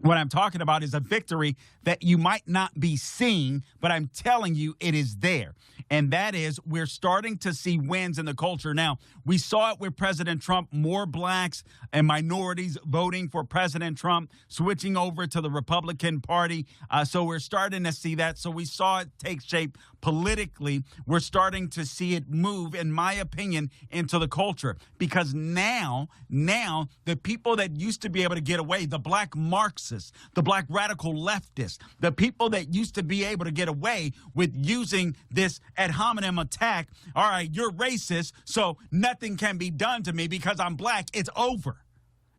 What I'm talking about is a victory that you might not be seeing, but I'm telling you it is there. And that is we're starting to see wins in the culture. Now, we saw it with President Trump, more blacks and minorities voting for President Trump, switching over to the Republican Party. So we're starting to see that. So we saw it take shape politically. We're starting to see it move, in my opinion, into the culture. Because now the people that used to be able to get away, the black Marxists, the black radical leftists, the people that used to be able to get away with using this ad hominem attack, all right, you're racist, so nothing can be done to me because I'm black, it's over.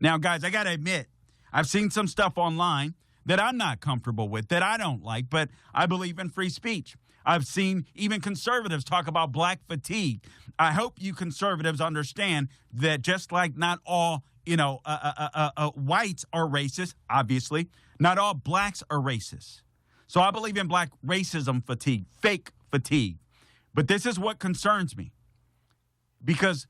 Now, guys, I got to admit, I've seen some stuff online that I'm not comfortable with, that I don't like, but I believe in free speech. I've seen even conservatives talk about black fatigue. I hope you conservatives understand that just like not all whites are racist, obviously, not all blacks are racist. So I believe in black racism fatigue, fake fatigue. But this is what concerns me, because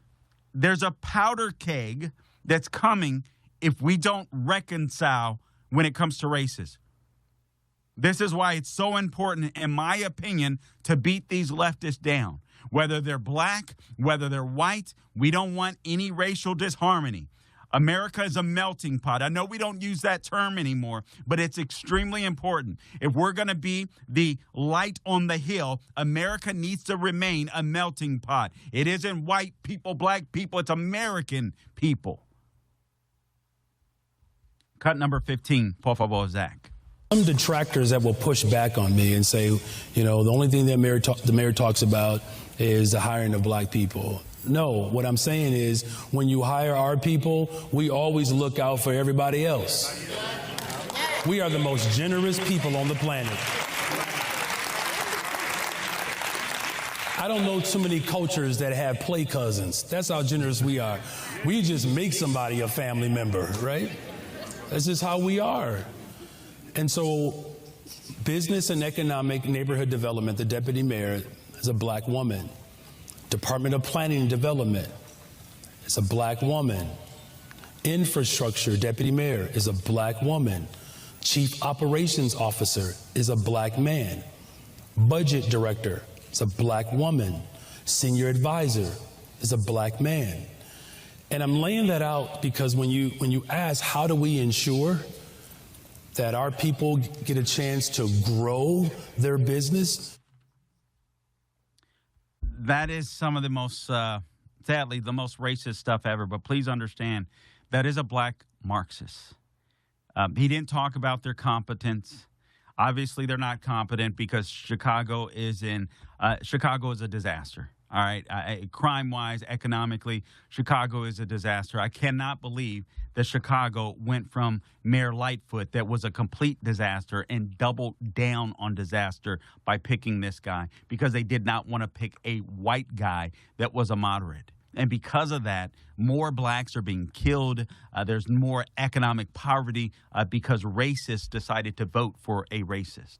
there's a powder keg that's coming if we don't reconcile when it comes to racism. This is why it's so important, in my opinion, to beat these leftists down. Whether they're black, whether they're white, we don't want any racial disharmony. America is a melting pot. I know we don't use that term anymore, but it's extremely important. If we're going to be the light on the hill, America needs to remain a melting pot. It isn't white people, black people, it's American people. Cut number 15, por favor, Zach. Some detractors that will push back on me and say, the only thing that the mayor talks about is the hiring of black people. No, what I'm saying is when you hire our people, we always look out for everybody else. We are the most generous people on the planet. I don't know too many cultures that have play cousins. That's how generous we are. We just make somebody a family member, right? That's just how we are. And so business and economic neighborhood development, the deputy mayor is a black woman. Department of Planning and Development is a black woman. Infrastructure deputy mayor is a black woman. Chief Operations Officer is a black man. Budget director is a black woman. Senior advisor is a black man. And I'm laying that out because when you ask how do we ensure that our people get a chance to grow their business? That is some of the most, sadly, the most racist stuff ever. But please understand, that is a black Marxist. He didn't talk about their competence. Obviously, they're not competent because Chicago is a disaster. All right, crime-wise, economically, Chicago is a disaster. I cannot believe that Chicago went from Mayor Lightfoot, that was a complete disaster, and doubled down on disaster by picking this guy because they did not want to pick a white guy that was a moderate. And because of that, more blacks are being killed. There's more economic poverty because racists decided to vote for a racist.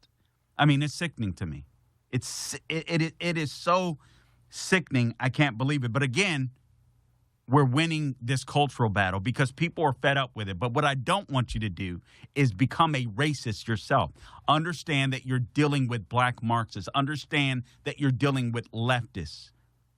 I mean, it's sickening to me. It is so sickening. I can't believe it. But again, we're winning this cultural battle because people are fed up with it. But what I don't want you to do is become a racist yourself. Understand that you're dealing with black Marxists. Understand that you're dealing with leftists.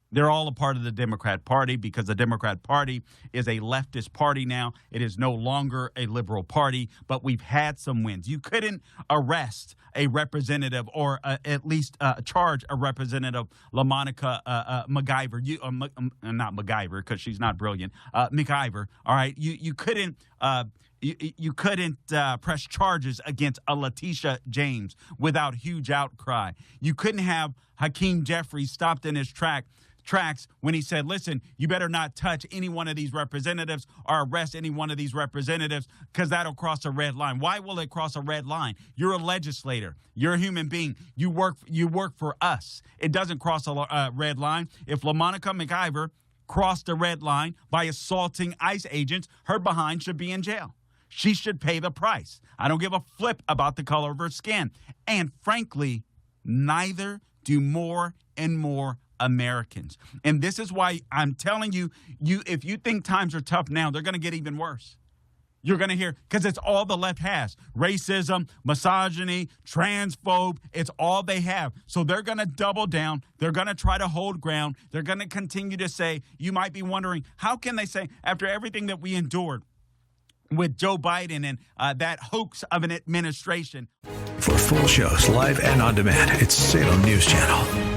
They're all a part of the Democrat Party because the Democrat Party is a leftist party now. It is no longer a liberal party, but we've had some wins. You couldn't arrest a representative or at least charge a representative, LaMonica MacIver. Not MacGyver because she's not brilliant. MacIver, all right? You couldn't press charges against a Letitia James without huge outcry. You couldn't have Hakeem Jeffries stopped in his tracks when he said, listen, you better not touch any one of these representatives or arrest any one of these representatives because that'll cross a red line. Why will it cross a red line? You're a legislator. You're a human being. You work for us. It doesn't cross a red line. If LaMonica MacIver crossed the red line by assaulting ICE agents, her behind should be in jail. She should pay the price. I don't give a flip about the color of her skin. And frankly, neither do more and more Americans. And this is why I'm telling you, if you think times are tough now, they're going to get even worse. You're going to hear, because it's all the left has. Racism, misogyny, transphobe, it's all they have. So they're going to double down. They're going to try to hold ground. They're going to continue to say, you might be wondering, how can they say, after everything that we endured with Joe Biden and that hoax of an administration. For full shows, live and on demand, it's Salem News Channel.